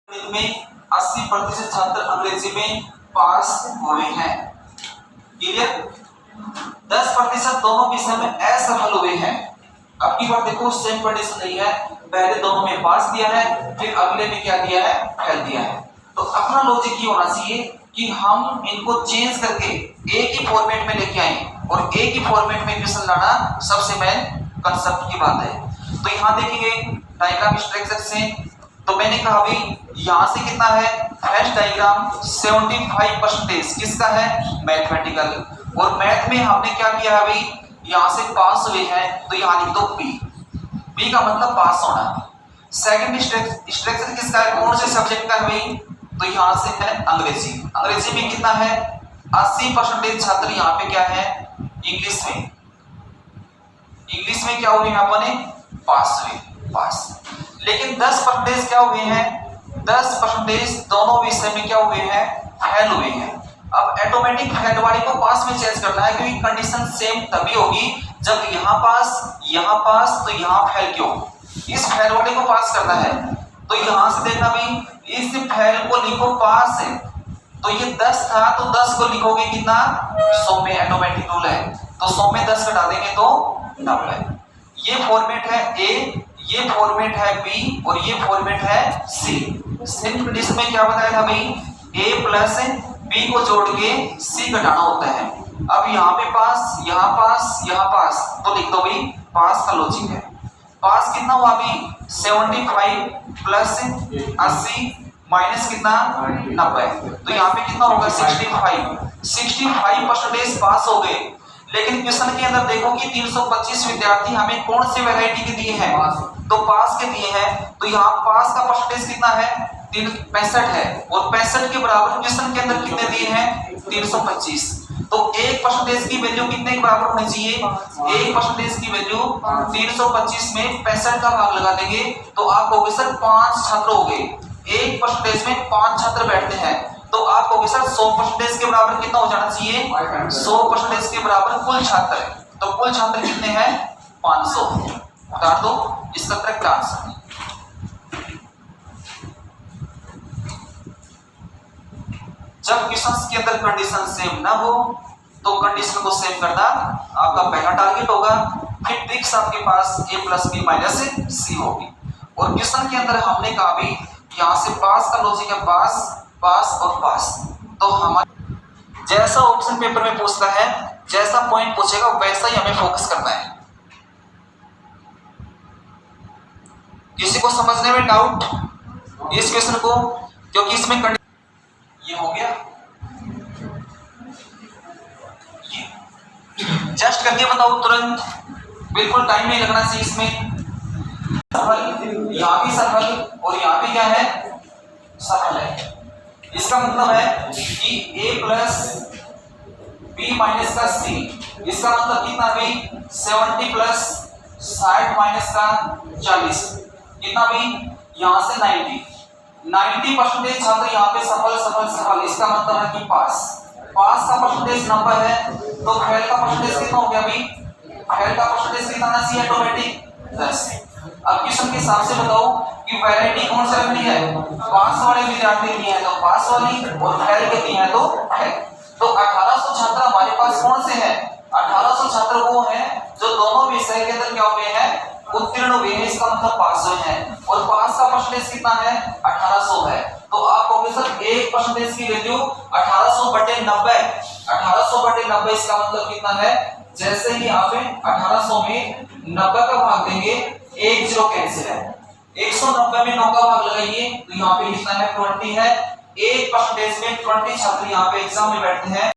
में 80% छात्र अंग्रेजी में पास हुए हैं। क्लियर? 10% दोनों विषय में असफल हुए हैं। अब की बार देखो सेम कंडीशन नहीं है, पहले दोनों में पास दिया है, फिर अगले में क्या दिया है, फेल दिया है। तो अपना लॉजिक ये होना चाहिए कि हम इनको चेंज करके एक ही फॉर्मेट में लेके आए और एक ही फॉर्मेट में क्वेश्चन लाना सबसे मेन कंसेप्ट की बात है। तो यहाँ देखेंगे डायग्राम स्ट्रक्चर से, तो मैंने कहा भाई यहां से कितना है, फर्स्ट डायग्राम 75% किसका है, मैथमेटिकल, और मैथ में हमने क्या किया है भाई, यहां से पास हुए हैं तो यहां लिख दो बी का मतलब पास होना। सेकंड स्ट्रक्चर किसका है, कौन से सब्जेक्ट का है भाई, तो यहां से है अंग्रेजी। अंग्रेजी में कितना है, 80% छात्र यहाँ पे क्या है, इंग्लिश में। इंग्लिश में क्या हुए, यहाँ पर पास हुए, पास। लेकिन 10% क्या हुए हैं, 10% दोनों विषय में क्या हुए हैं, फेल हुए हैं। अब ऑटोमेटिक फेल वाले को पास में चेंज करना है, क्योंकि कंडीशन सेम तभी होगी जब यहाँ पास तो यहाँ फेल क्यों, इस फेल वाले को पास करना है। तो यहां से देखना भाई, इस फेल को लिखो पास है, तो ये 10 था तो 10 को लिखोगे कितना, 100 में, ऑटोमेटिक रूल है। तो 100 में 10 घटा देंगे तो 90। ये फॉर्मेट है ए, ये फॉर्मेट है बी और ये फॉर्मेट है सी। सेम कंडीशन में क्या बताया था भाई, ए प्लस बी को जोड़ के सी घटाना होता है। अब यहाँ पे पास, यहाँ पास, यहाँ पास, तो लिख दो भाई पास का लॉजिक है। पास कितना हुआ अभी, 75 प्लस 80 माइनस कितना 90, तो यहाँ पे कितना होगा 65% पास हो गए। लेकिन क्वेश्चन के अंदर देखो कि 325 विद्यार्थी हमें कौन सी वैरायटी के दिए हैं, तो पास के दिए हैं। तो यहाँ पास का परसेंटेज कितना है, 65 है, और 65 के बराबर क्वेश्चन के अंदर कितने दिए हैं, 325। तो 1% की वैल्यू कितने के बराबर होनी चाहिए, 1% की वैल्यू 325 में 65 का भाग लगा देंगे तो आप कहोगे सर 5 छात्र हो गए। 1% में 5 छात्र बैठते हैं, तो आप कहोगे सर 100% के बराबर कितना हो जाना चाहिए, 100% के बराबर कुल छात्र। तो कुल छात्र कितने हैं, 500। उतार दो इसका करेक्ट आंसर। जब क्वेश्चंस के अंदर कंडीशन सेम ना हो तो कंडीशन को सेम करना आपका पहला टारगेट होगा। फिर ट्रिक्स आपके पास a प्लस बी माइनस सी होगी। और क्वेश्चन के अंदर हमने कहा भी यहाँ से पास का लॉजिक है, पास, पास और पास। तो हमारे जैसा ऑप्शन पेपर में पूछता है, जैसा पॉइंट पूछेगा वैसा ही हमें फोकस करना है। किसी को समझने में डाउट इस क्वेश्चन को, क्योंकि इसमें ये हो गया, जस्ट करके बताओ तुरंत, बिल्कुल टाइम नहीं लगना चाहिए इसमें। सफल, यहाँ भी सफल और यहाँ भी क्या है, सफल है। इसका मतलब है कि a प्लस बी माइनस का सी, इसका मतलब कितना भी 70 प्लस 60 माइनस का 40, कितना भी यहाँ से 90% छात्र यहाँ पे सफल सफल सफल, इसका मतलब है कि पास। पास का परसेंटेज 90 है, तो फेल का परसेंटेज कितना हो गया भाई, फेल का परसेंटेज कितना आना चाहिए, ऑटोमेटिक 10। अब क्वेश्चन के हिसाब से बताओ कि वैरायटी कौन सी रखनी है, पास वाले विद्यार्थी दिए हैं तो पास वाली, और फेल के दिए हैं तो फेल। तो 1800 छात्र हमारे पास कौन से हैं, 1800 छात्र वो हैं जो दोनों विषय के अंदर क्या हुए हैं, उत्तीर्ण हुए हैं, इसका मतलब पास हुए हैं। और पास का परसेंटेज कितना है, 1800 है। तो आप कहोगे सर 1% की वैल्यू 1800/90, 1800/90 इसका मतलब कितना है, जैसे ही यहाँ पे 1800 में 90 का भाग देंगे, 1 0 कैंसिल है, 190 में 9 का भाग लगाइए तो यहाँ पे कितना है, 20 है। 1% में 20 छात्र यहाँ पे एग्जाम में बैठते हैं।